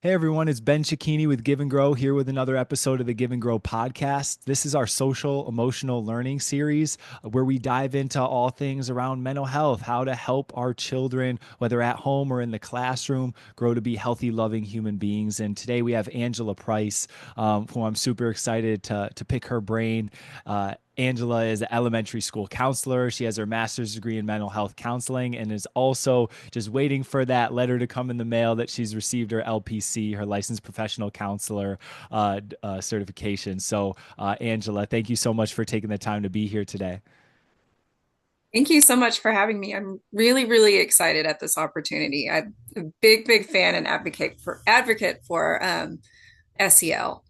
Hey everyone, it's Ben Cicchini with Give and Grow here with another episode of the Give and Grow podcast. This is our social emotional learning series where we dive into all things around mental health, how to help our children, whether at home or in the classroom, grow to be healthy, loving human beings. And today we have Angela Price, who I'm super excited to pick her brain. Angela is an elementary school counselor. She has her master's degree in mental health counseling and is also just waiting for that letter to come in the mail that she's received her LPC, her licensed professional counselor certification. So, Angela, thank you so much for taking the time to be here today. Thank you so much for having me. I'm really, really excited at this opportunity. I'm a big, big fan and advocate for SEL.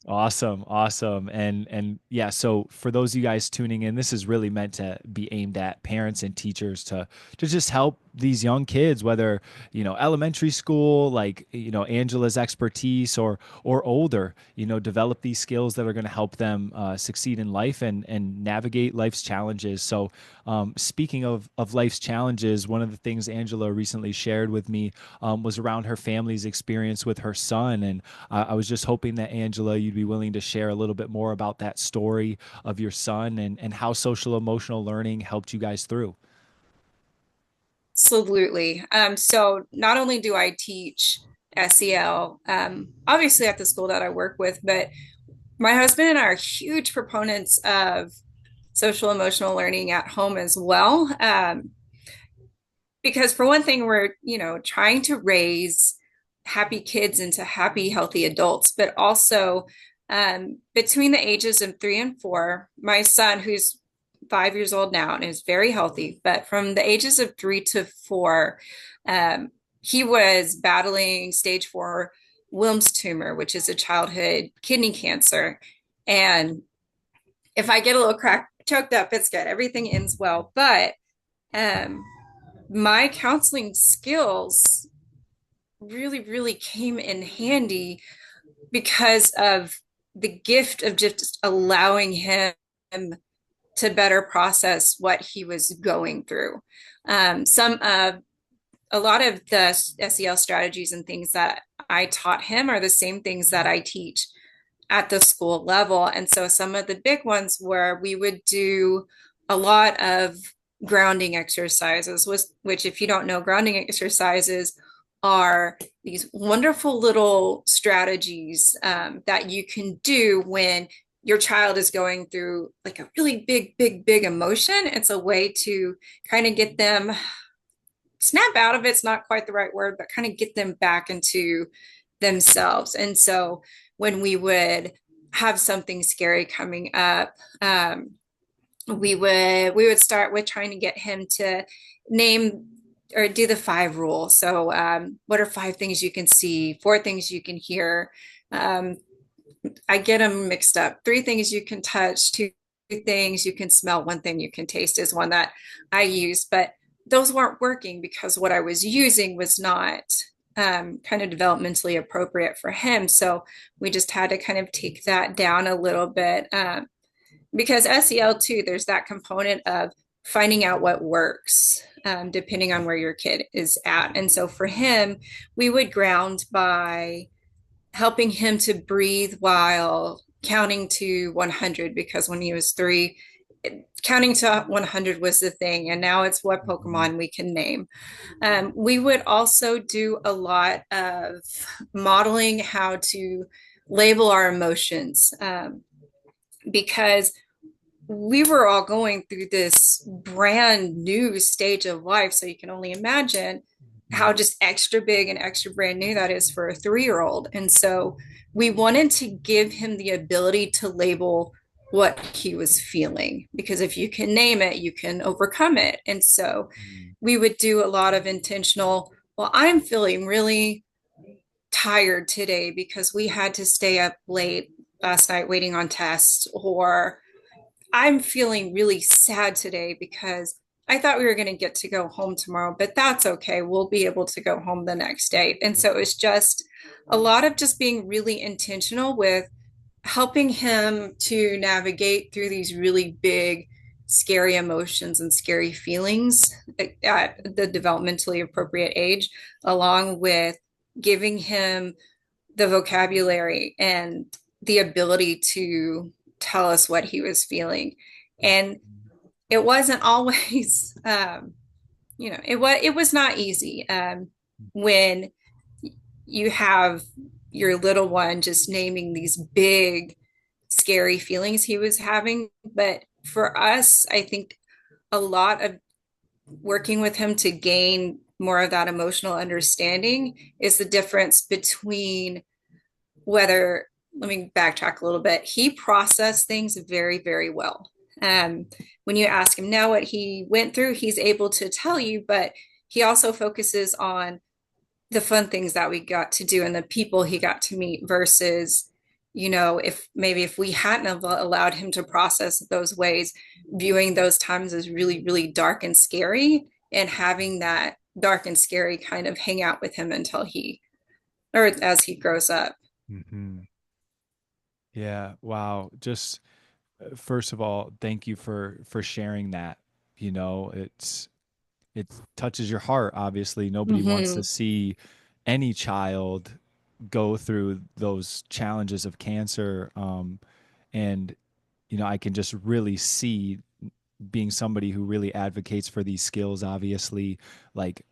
Awesome, awesome. And yeah, so for those of you guys tuning in, this is really meant to be aimed at parents and teachers to just help these young kids, whether, elementary school, like, Angela's expertise or older, develop these skills that are going to help them succeed in life and navigate life's challenges. So speaking of life's challenges, one of the things Angela recently shared with me was around her family's experience with her son. And I was just hoping that, Angela, you'd be willing to share a little bit more about that story of your son and how social emotional learning helped you guys through. Absolutely. So not only do I teach SEL, obviously at the school that I work with, but my husband and I are huge proponents of social emotional learning at home as well. Because for one thing, we're, trying to raise happy kids into happy, healthy adults, but also between the ages of 3 and 4, my son, who's 5 years old now and is very healthy, but from the ages of 3 to 4, um, he was battling stage 4 Wilms tumor, which is a childhood kidney cancer. And if I get a little crack choked up, it's good. Everything ends well. But um, my counseling skills really, really came in handy because of the gift of just allowing him to better process what he was going through. Some A lot of the SEL strategies and things that I taught him are the same things that I teach at the school level. And so some of the big ones where we would do a lot of grounding exercises, which if you don't know, grounding exercises are these wonderful little strategies that you can do when your child is going through like a really big, big, big emotion. It's a way to kind of get them snap out of it's not quite the right word, but kind of get them back into themselves. And so when we would have something scary coming up, we would start with trying to get him to name or do the 5 rule. So what are 5 things you can see, 4 things you can hear? Um, I get them mixed up. 3 things you can touch, 2 things you can smell, 1 thing you can taste is one that I use, but those weren't working because what I was using was not kind of developmentally appropriate for him. So we just had to kind of take that down a little bit because SEL too, there's that component of finding out what works depending on where your kid is at. And so for him, we would ground by helping him to breathe while counting to 100 because when he was 3, counting to 100 was the thing, and now it's what Mhm. Pokemon we can name. We would also do a lot of modeling how to label our emotions because we were all going through this brand new stage of life. So you can only imagine how just extra big and extra brand new that is for a 3 year old. And so we wanted to give him the ability to label what he was feeling because if you can name it, you can overcome it. And so Mhm. we would do a lot of intentional, well, I'm feeling really tired today because we had to stay up late last night waiting on tests, or I'm feeling really sad today because I thought we were going to get to go home tomorrow, but that's okay. We'll be able to go home the next day. And so it was just a lot of just being really intentional with helping him to navigate through these really big, scary emotions and scary feelings at the developmentally appropriate age, along with giving him the vocabulary and the ability to tell us what he was feeling. And it wasn't always, it was not easy when you have your little one just naming these big, scary feelings he was having. But for us, I think a lot of working with him to gain more of that emotional understanding is the difference between whether, let me backtrack a little bit. He processed things very, very well. Um, when you ask him now what he went through, he's able to tell you, but he also focuses on the fun things that we got to do and the people he got to meet versus, if we hadn't allowed him to process those ways, viewing those times as really, really dark and scary, and having that dark and scary kind of hang out with him until he, or as he grows up. Mm-hmm. Yeah. Wow. Just first of all, thank you for sharing that. It touches your heart. Obviously, nobody wants to Mm-hmm. see any child go through those challenges of cancer. And I can just really see, being somebody who really advocates for these skills, obviously, like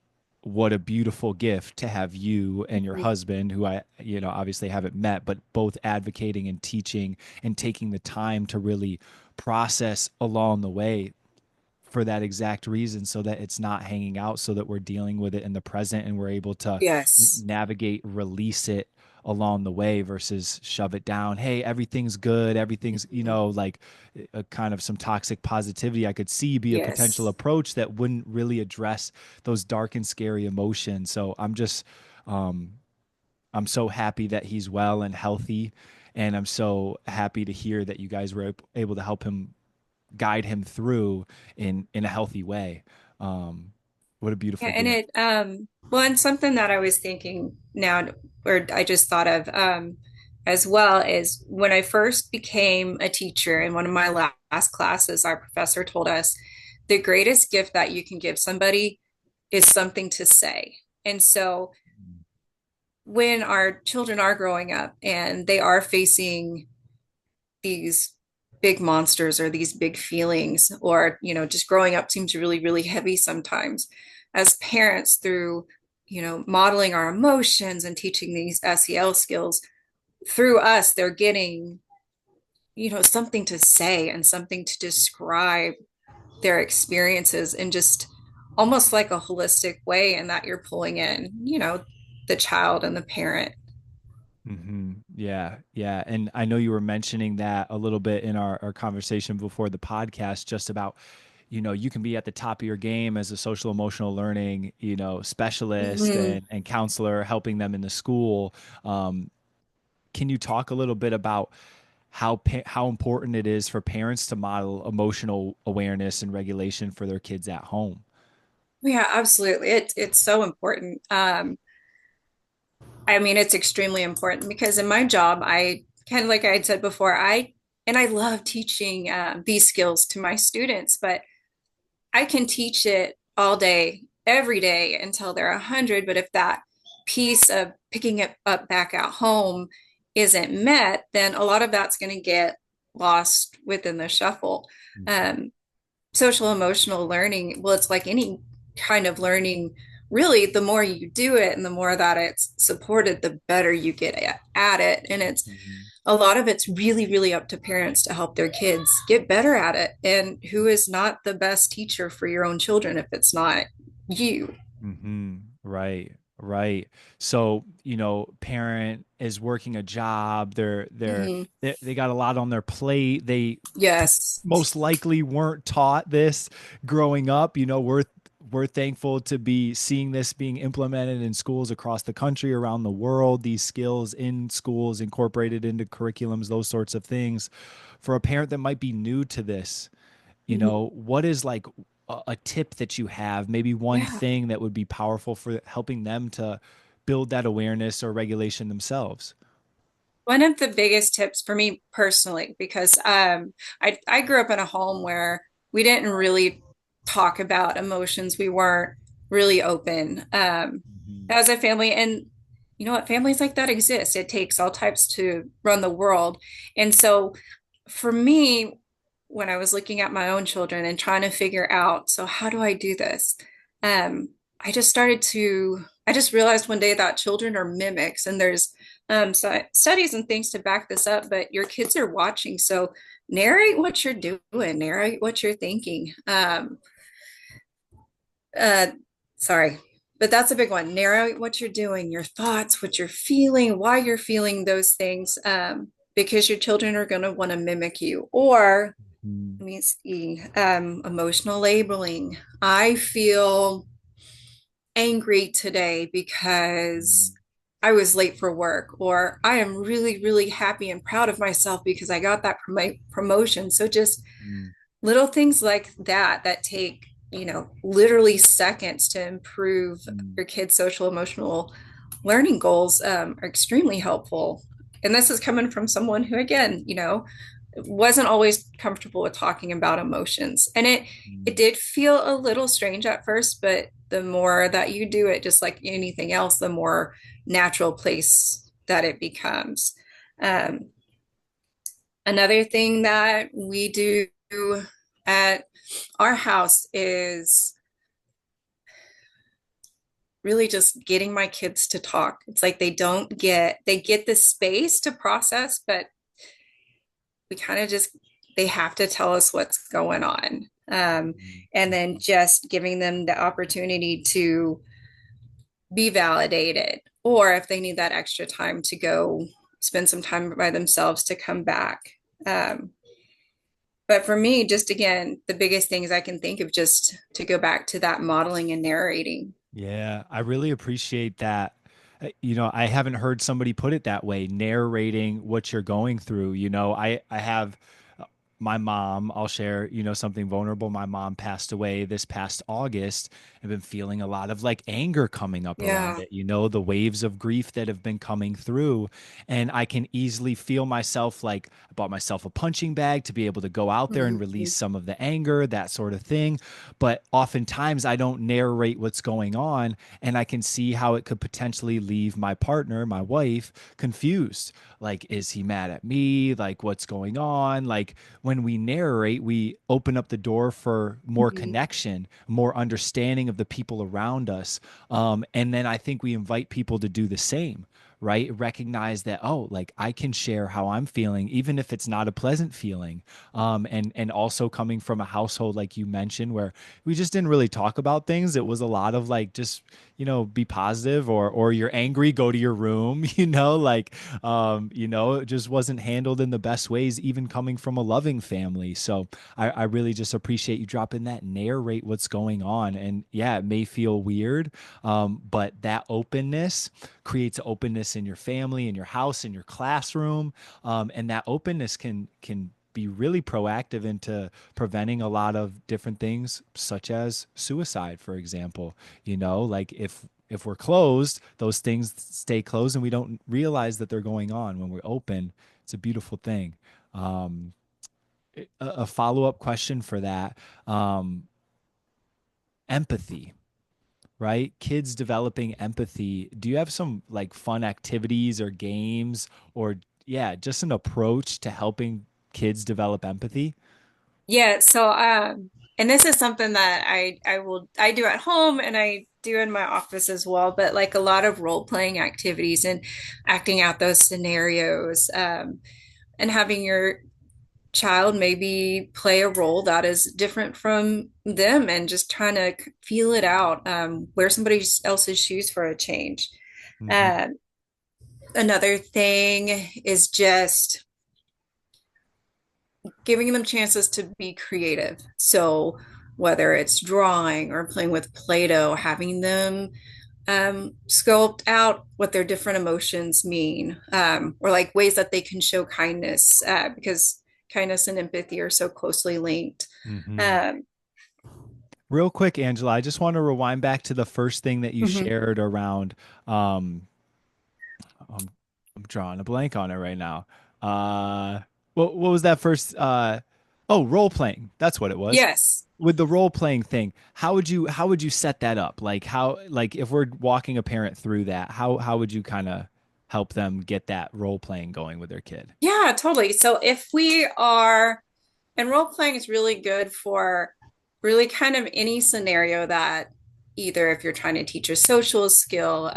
what a beautiful gift to have you and your husband, who I, obviously haven't met, but both advocating and teaching and taking the time to really process along the way for that exact reason, so that it's not hanging out, so that we're dealing with it in the present and we're able to Yes. navigate, release it along the way versus shove it down. Hey, everything's good. Everything's, like a kind of some toxic positivity I could see be a potential Yes. approach that wouldn't really address those dark and scary emotions. So um, I'm so happy that he's well and healthy. And I'm so happy to hear that you guys were able to help him, guide him through in a healthy way. Um, what a Yeah, beautiful and gift. and something that I was thinking now, or I just thought of, as well, is when I first became a teacher in one of my last classes, our professor told us the greatest gift that you can give somebody is something to say. And so when our children are growing up and they are facing these big monsters or these big feelings, or just growing up seems really, really heavy sometimes, as parents, through modeling our emotions and teaching these SEL skills through us, they're getting something to say and something to describe their experiences in just almost like a holistic way, and that you're pulling in the child and the parent. Yeah, yeah. And I know you were mentioning that a little bit in our conversation before the podcast, just about, you can be at the top of your game as a social emotional learning, specialist Mm-hmm. and counselor, helping them in the school. Um, can you talk a little bit about how important it is for parents to model emotional awareness and regulation for their kids at home? Yeah, absolutely. It's so important. I mean, it's extremely important because in my job, I kind of, like I had said before, I love teaching these skills to my students, but I can teach it all day, every day until they're 100. But if that piece of picking it up back at home isn't met, then a lot of that's going to get lost within the shuffle. Um, Social emotional learning, well, it's like any kind of learning. Really, the more you do it and the more that it's supported, the better you get at it. And it's Mhm. a lot of it's really, really up to parents to help their kids get better at it. And who is not the best teacher for your own children if it's not you? Right, right. So, parent is working a job. Mm-hmm. They got a lot on their plate. They Yes. most likely weren't taught this growing up. We're thankful to be seeing this being implemented in schools across the country, around the world, these skills in schools incorporated into curriculums, those sorts of things. For a parent that might be new to this, Mm-hmm. what is like a tip that you have, maybe one Yeah. thing that would be powerful for helping them to build that awareness or regulation themselves? One of the biggest tips for me personally, because I grew up in a home where we didn't really talk about emotions. We weren't really open Mhm. as a family. And you know what, families like that exist. It takes all types to run the world. And so for me, when I was looking at my own children and trying to figure out, so how do I do this? Um, I just realized one day that children are mimics, and there's studies and things to back this up, but your kids are watching. So narrate what you're doing, narrate what you're thinking. Uh, Sorry, but that's a big one. Narrate what you're doing, your thoughts, what you're feeling, why you're feeling those things, because your children are going to want to mimic you. Or Mm, let me see, emotional labeling. I feel angry today because mm, I was late for work, or I am really, really happy and proud of myself because I got that promotion. So just mm, little things like that that take, you know, literally seconds to improve mm, your kids' social emotional learning goals, are extremely helpful. And this is coming from someone who, again, you know, wasn't always comfortable with talking about emotions. And it mm, did feel a little strange at first, but the more that you do it, just like anything else, the more natural place that it becomes. Um, Another thing that we do at our house is really just getting my kids to talk. It's like they get the space to process, but we kind of just, they have to tell us what's going on. mm, And mm, then just giving them the opportunity to be validated, or if they need that extra time to go spend some time by themselves to come back. Um, but for me, just again, the biggest things I can think of, just to go back to that modeling and narrating. Yeah, I really appreciate that. You know, I haven't heard somebody put it that way, narrating what you're going through. You know, I have my mom, I'll share, you know, something vulnerable. My mom passed away this past August. I've been feeling a lot of like anger coming up around Yeah. it, you know, the waves of grief that have been coming through. And I can easily feel myself like I bought myself a punching bag to be able to go out there and release Mhm. some of the anger, that sort of thing. But oftentimes I don't narrate what's going on, and I can see how it could potentially leave my partner, my wife, confused. Like, is he mad at me? Like, what's going on? Like, when we narrate, we open up the door for more Mhm. connection, more understanding of the people around us. And then I think we invite people to do the same, right? Recognize that, oh, like I can share how I'm feeling, even if it's not a pleasant feeling. And also coming from a household like you mentioned, where we just didn't really talk about things. It was a lot of like just, you know, be positive, or you're angry, go to your room, you know, like you know, it just wasn't handled in the best ways, even coming from a loving family. So I really just appreciate you dropping that, narrate what's going on. And yeah, it may feel weird, but that openness creates openness in your family, in your house, in your classroom, and that openness can be really proactive into preventing a lot of different things, such as suicide, for example. You know, like if we're closed, those things stay closed, and we don't realize that they're going on. When we're open, it's a beautiful thing. Um, a follow up question for that: empathy, right? Kids developing empathy. Do you have some like fun activities or games, or yeah, just an approach to helping kids develop empathy? Yeah, so and this is something that I do at home and I do in my office as well, but like a lot of role playing activities and acting out those scenarios, and having your child maybe play a role that is different from them, and just trying to feel it out, wear somebody else's shoes for a change. Mm-hmm. Uh, Another thing is just giving them chances to be creative. So whether it's drawing or playing with Play-Doh, having them sculpt out what their different emotions mean, or like ways that they can show kindness, because kindness and empathy are so closely linked. Mm-hmm. Um, Real quick, Angela, I just want to rewind back to the first thing that you mhm. shared around. Um, I'm drawing a blank on it right now. Uh, what was that first? Oh, role playing. That's what it was. Yes. With the role playing thing, how would you set that up? Like how like if we're walking a parent through that, how would you kind of help them get that role playing going with their kid? Yeah, totally. So if we are, and role playing is really good for really kind of any scenario that either if you're trying to teach a social skill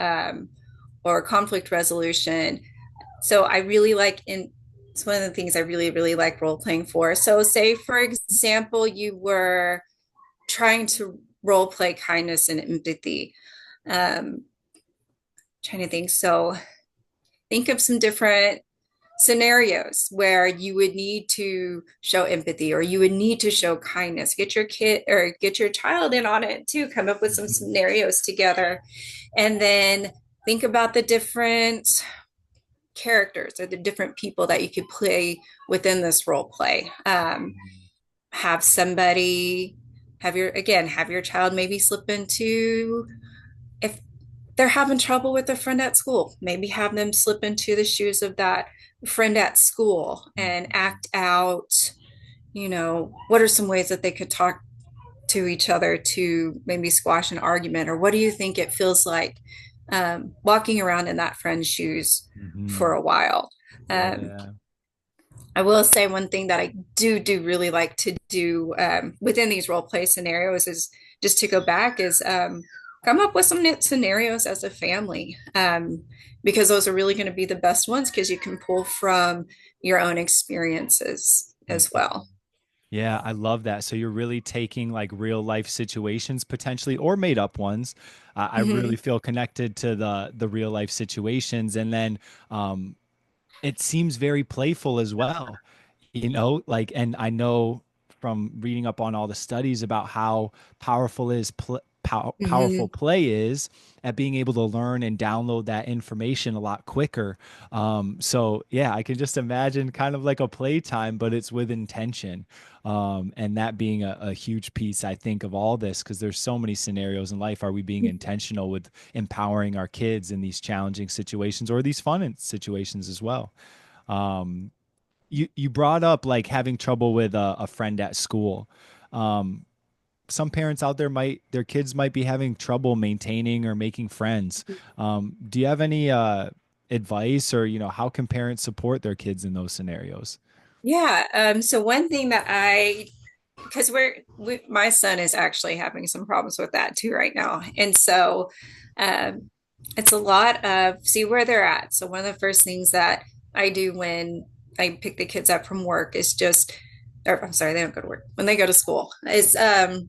or conflict resolution. So I really like in it's one of the things I really, really like role playing for. So say for example, you were trying to role play kindness and empathy. Trying to think. So think of some different scenarios where you would need to show empathy or you would need to show kindness. Get your kid or get your child in on it too. Come up with some Mhm. scenarios together. And then think about the different characters or the different people that you could play within this role play. Have somebody have your child maybe slip into, if they're having trouble with a friend at school, maybe have them slip into the shoes of that friend at school and Mhm. act out, what are some ways that they could talk to each other to maybe squash an argument? Or what do you think it feels like walking around in that friend's shoes for Mhm. a while? Um, Yeah. I will say one thing that I do really like to do within these role play scenarios is just to go back is come up with some scenarios as a family, because those are really going to be the best ones because you can pull from your own experiences as Mhm. well. Yeah, I love that. So you're really taking like real life situations potentially or made up ones. I really Hmm. feel connected to the real life situations, and then um, it seems very playful as well. Like, and I know from reading up on all the studies about how powerful Hmm. play is at being able to learn and download that information a lot quicker. So yeah, I can just imagine kind of like a playtime, but it's with intention. And that being a huge piece, I think, of all this, because there's so many scenarios in life. Are we being intentional with empowering our kids in these challenging situations or these fun situations as well? Um, you brought up like having trouble with a friend at school. Um, some parents out there might their kids might be having trouble maintaining or making friends. Do you have any advice, or how can parents support their kids in those scenarios? Yeah. So one thing that because my son is actually having some problems with that too right now. And so um, it's a lot of see where they're at. So one of the first things that I do when I pick the kids up from work is or I'm sorry, they don't go to work. When they go to school, is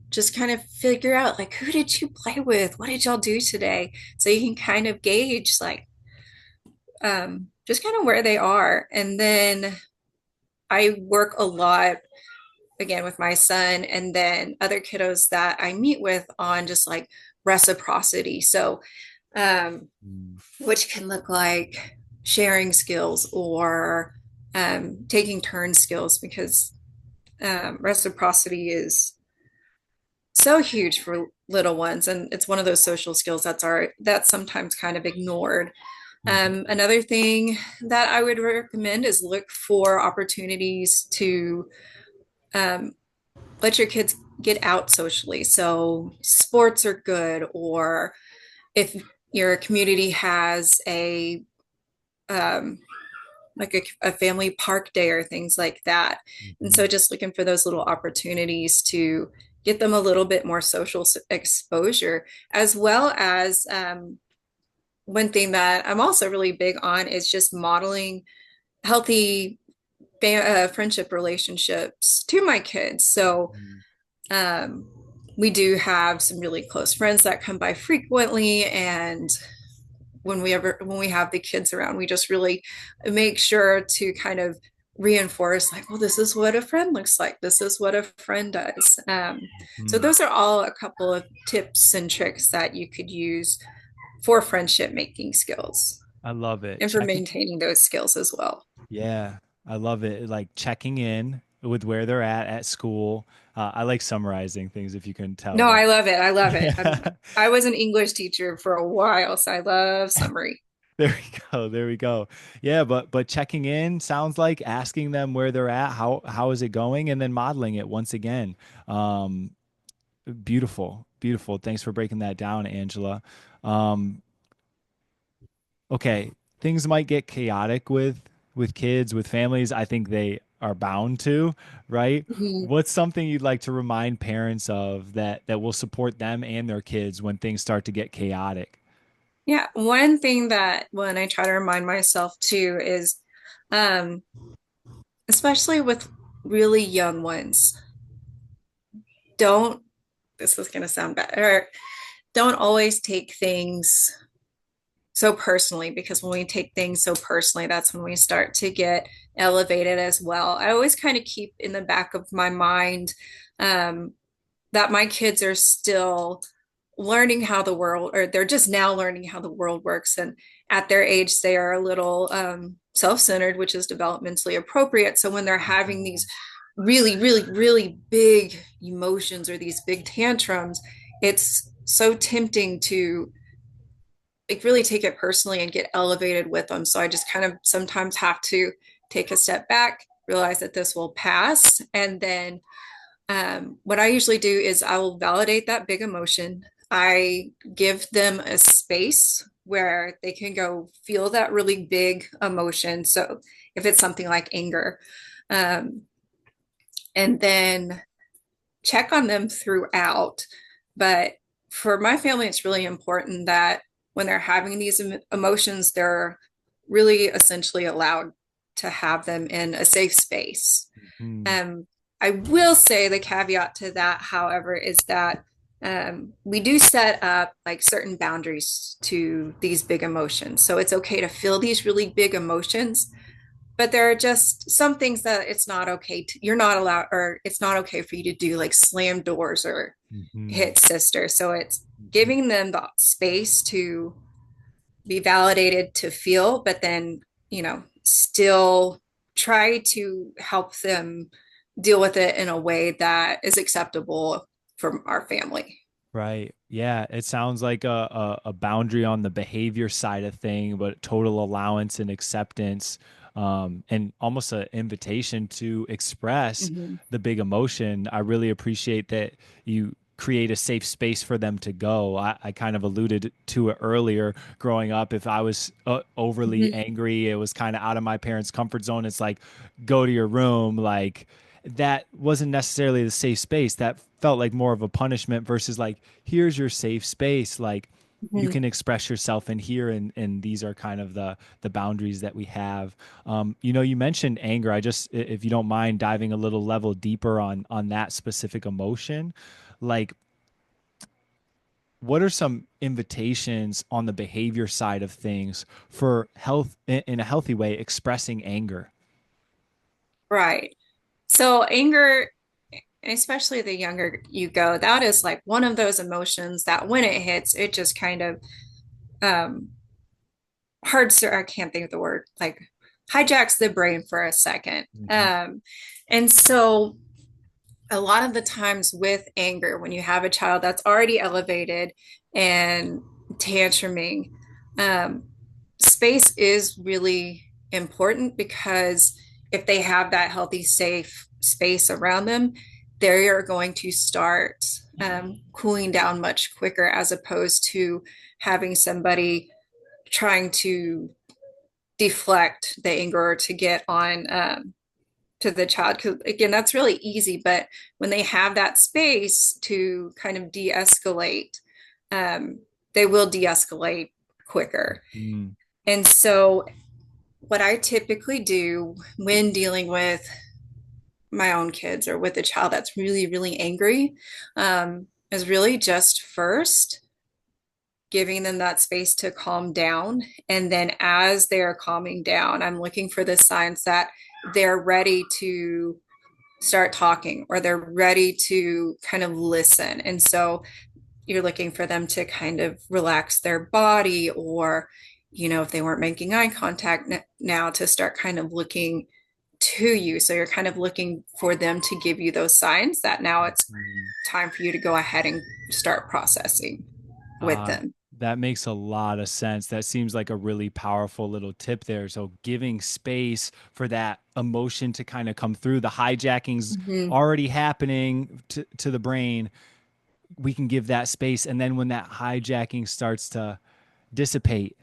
just kind of figure out like who did you play with? What did y'all do today? So you can kind of gauge like just kind of where they are. And then I work a lot again with my son and then other kiddos that I meet with on just like reciprocity. So, Mm. which can look like sharing skills or taking turn skills because reciprocity is so huge for little ones and it's one of those social skills that's sometimes kind of ignored. Mhm. Another thing that I would recommend is look for opportunities to um, let your kids get out socially. So sports are good, or if your community has um, a family park day or things like that. And so Mhm. just looking for those little opportunities to get them a little bit more social exposure, as well as one thing that I'm also really big on is just modeling healthy friendship relationships to my kids. So Mhm. Um, we do have some really close friends that come by frequently, and when we have the kids around, we just really make sure to kind of reinforce like, well, this is what a friend looks like. This is what a friend does. So Mhm. those are all a couple of tips and tricks that you could use for friendship making skills I love it. and for Checking. maintaining those skills as well. Yeah, I love it. Like checking in with where they're at school. I like summarizing things if you couldn't tell, No, but I love it. I love it. yeah. I was an English teacher for a while, so I love summary. There we go. There we go. Yeah, but checking in sounds like asking them where they're at, how is it going, and then modeling it once again. Um, Beautiful, beautiful. Thanks for breaking that down, Angela. Um, okay, things might get chaotic with kids, with families. I think they are bound to, right? Mhm. What's something you'd like to remind parents of that will support them and their kids when things start to get chaotic? Yeah, one thing that when I try to remind myself too is, um, especially with really young ones, don't, this is going to sound bad, or don't always take things so personally, because when we take things so personally, that's when we start to get elevated as well. I always kind of keep in the back of my mind, um, that my kids are still learning how the world, or they're just now learning how the world works. And at their age, they are a little self-centered, which is developmentally appropriate. So when they're having these really, really, really big emotions or these big tantrums, it's so tempting to like really take it personally and get elevated with them. So I just kind of sometimes have to take a step back, realize that this will pass, and then what I usually do is I will validate that big emotion. I give them a space where they can go feel that really big emotion. So if it's something like anger, um, and then check on them throughout. But for my family, it's really important that when they're having these emotions, they're really essentially allowed to have them in a safe space. Mm, Um, I will say the caveat to that, however, is that we do set up like certain boundaries to these big emotions. So it's okay to feel these really big emotions, but there are just some things that it's not okay to, you're not allowed, or it's not okay for you to do, like slam doors or mhm, hit sister. So it's mhm. giving them the space to be validated, to feel, but then, still try to help them deal with it in a way that is acceptable from our family. Right. Yeah. It sounds like a boundary on the behavior side of thing, but total allowance and acceptance, and almost an invitation to express Mm-hmm. the big emotion. I really appreciate that you create a safe space for them to go. I kind of alluded to it earlier growing up. If I was overly Mm-hmm. angry, it was kind of out of my parents' comfort zone. It's like, go to your room. Like, that wasn't necessarily the safe space. That felt like more of a punishment versus like, here's your safe space. Like, you Mm-hmm. can express yourself in here, and these are kind of the boundaries that we have. You mentioned anger. I just, if you don't mind diving a little level deeper on that specific emotion, like, what are some invitations on the behavior side of things for health in a healthy way, expressing anger? Right. So anger, and especially the younger you go, that is like one of those emotions that when it hits, it just kind of um I can't think of the word, like hijacks the brain for a second. Mhm. And so a lot of the times with anger, when you have a child that's already elevated and tantruming, um, space is really important, because if they have that healthy, safe space around them, they are going to start cooling down much quicker, as opposed to having somebody trying to deflect the anger to get on to the child. Because again, that's really easy, but when they have that space to kind of de-escalate, um, they will de-escalate quicker. Mm. And so what I typically do when dealing with my own kids or with a child that's really, really angry, is really just first giving them that space to calm down. And then as they're calming down, I'm looking for the signs that they're ready to start talking, or they're ready to kind of listen. And so you're looking for them to kind of relax their body, or, if they weren't making eye contact now, to start kind of looking to you. So you're kind of looking for them to give you those signs that now it's Mm. time for you to go ahead and start processing with Uh, them. That makes a lot of sense. That seems like a really powerful little tip there. So giving space for that emotion to kind of come through, the hijacking's Hmm. already happening to the brain. We can give that space. And then when that hijacking starts to dissipate,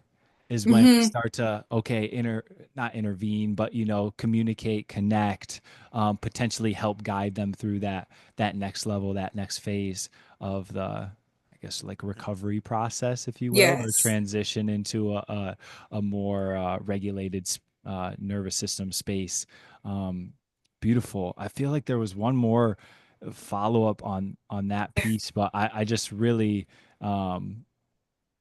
is when we Hmm. start to not intervene, but communicate, connect, potentially help guide them through that next level, that next phase of the, I guess, like recovery process, if you will, or Yes. transition into a more regulated nervous system space. um, Beautiful. I feel like there was one more follow up on that piece, but I just really um,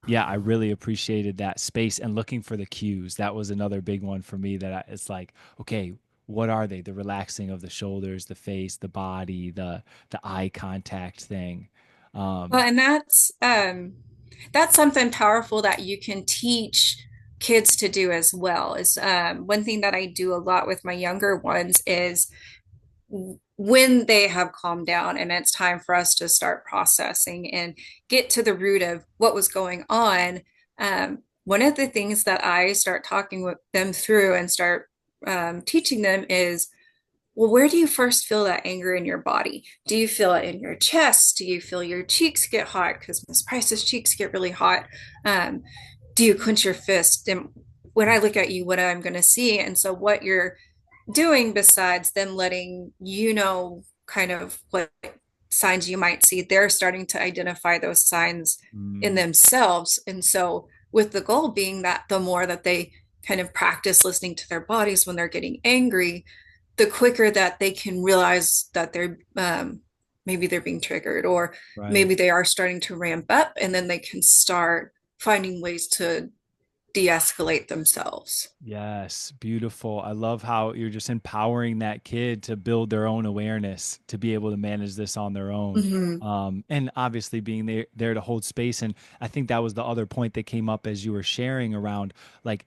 yeah, I really appreciated that space and looking for the cues. That was another big one for me it's like, okay, what are they? The relaxing of the shoulders, the face, the body, the eye contact thing. Well, Um, and that's something powerful that you can teach kids to do as well. Is one thing that I do a lot with my younger ones is when they have calmed down and it's time for us to start processing and get to the root of what was going on. One of the things that I start talking with them through and start teaching them is, well, where do you first feel that anger in your body? Do you feel it in your chest? Do you feel your cheeks get hot? Because Miss Price's cheeks get really hot. Um, do you clench your fist? And when I look at you, what I'm going to see. And so, what you're doing besides them letting you know kind of what signs you might see, they're starting to identify those signs in mm, themselves. And so, with the goal being that the more that they kind of practice listening to their bodies when they're getting angry, the quicker that they can realize that they're maybe they're being triggered, or right. maybe they are starting to ramp up, and then they can start finding ways to de-escalate themselves. Yes, beautiful. I love how you're just empowering that kid to build their own awareness, to be able to manage this on their own. Mm-hmm. And obviously being there to hold space. And I think that was the other point that came up as you were sharing around, like,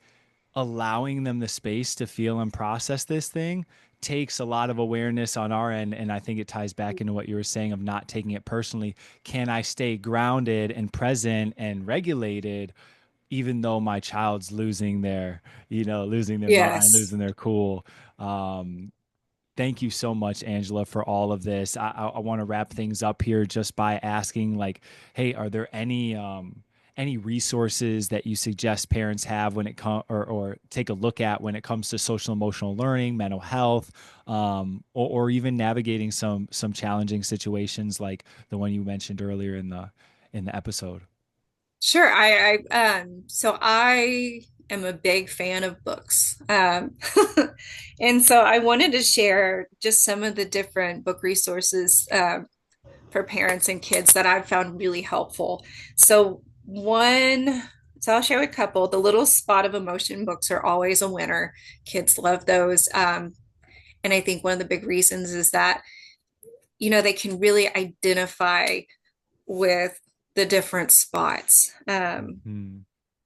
allowing them the space to feel and process this thing takes a lot of awareness on our end. And I think it ties back into what you were saying of not taking it personally. Can I stay grounded and present and regulated even though my child's losing their mind, Yes. losing their cool? Um, Thank you so much, Angela, for all of this. I want to wrap things up here just by asking, like, hey, are there any resources that you suggest parents have when it comes or take a look at when it comes to social emotional learning, mental health, or even navigating some challenging situations like the one you mentioned earlier in the episode? Sure. So I am a big fan of books. And so I wanted to share just some of the different book resources for parents and kids that I've found really helpful. So so I'll share a couple. The Little Spot of Emotion books are always a winner. Kids love those. And I think one of the big reasons is that, they can really identify with the different spots. Mhm.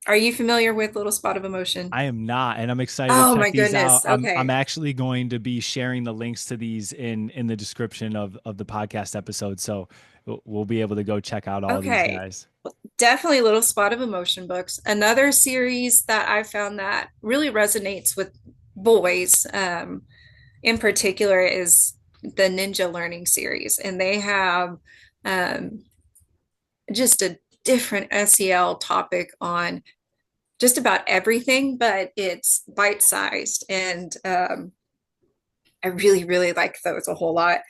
Are you familiar with Little Spot of Emotion? I am not, and I'm excited to Oh check my these out. goodness. I'm Okay. actually going to be sharing the links to these in the description of the podcast episode, so we'll be able to go check out all these Okay. guys. Definitely Little Spot of Emotion books. Another series that I found that really resonates with boys, in particular, is the Ninja Learning series. And they have um, just a different SEL topic on just about everything, but it's bite sized. And I really, really like those a whole lot.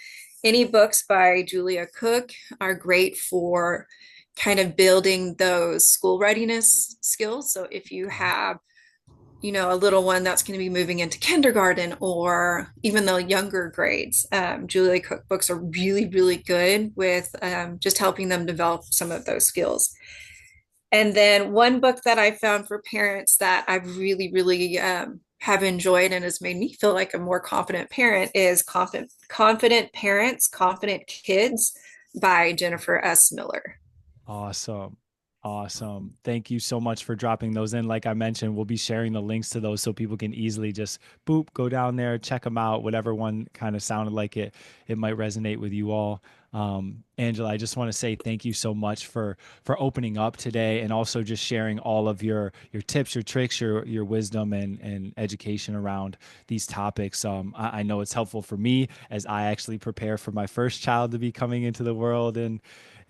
Any books by Julia Cook are great for kind of building those school readiness skills. So if you have, a little one that's going to be moving into kindergarten or even the younger grades, Julia Cook books are really, really good with just helping them develop some of those skills. And then one book that I found for parents that I've really, really have enjoyed and has made me feel like a more confident parent is Confident Parents, Confident Kids by Jennifer S. Miller. Awesome. Awesome. Thank you so much for dropping those in. Like I mentioned, we'll be sharing the links to those so people can easily just boop, go down there, check them out. Whatever one kind of sounded like it might resonate with you all. Angela, I just want to say thank you so much for opening up today and also just sharing all of your tips, your tricks, your wisdom and education around these topics. I know it's helpful for me as I actually prepare for my first child to be coming into the world and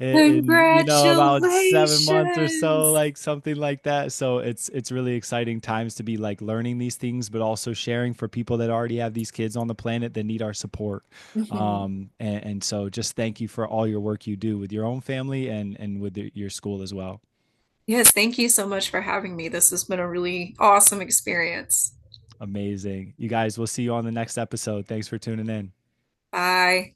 in about 7 months or so, Congratulations. like something like that. So it's really exciting times to be like learning these things, but also sharing for people that already have these kids on the planet that need our support. Mhm. And so just thank you for all your work you do with your own family and with your school as well. Yes, thank you so much for having me. This has been a really awesome experience. Amazing. You guys, we'll see you on the next episode. Thanks for tuning in. Bye.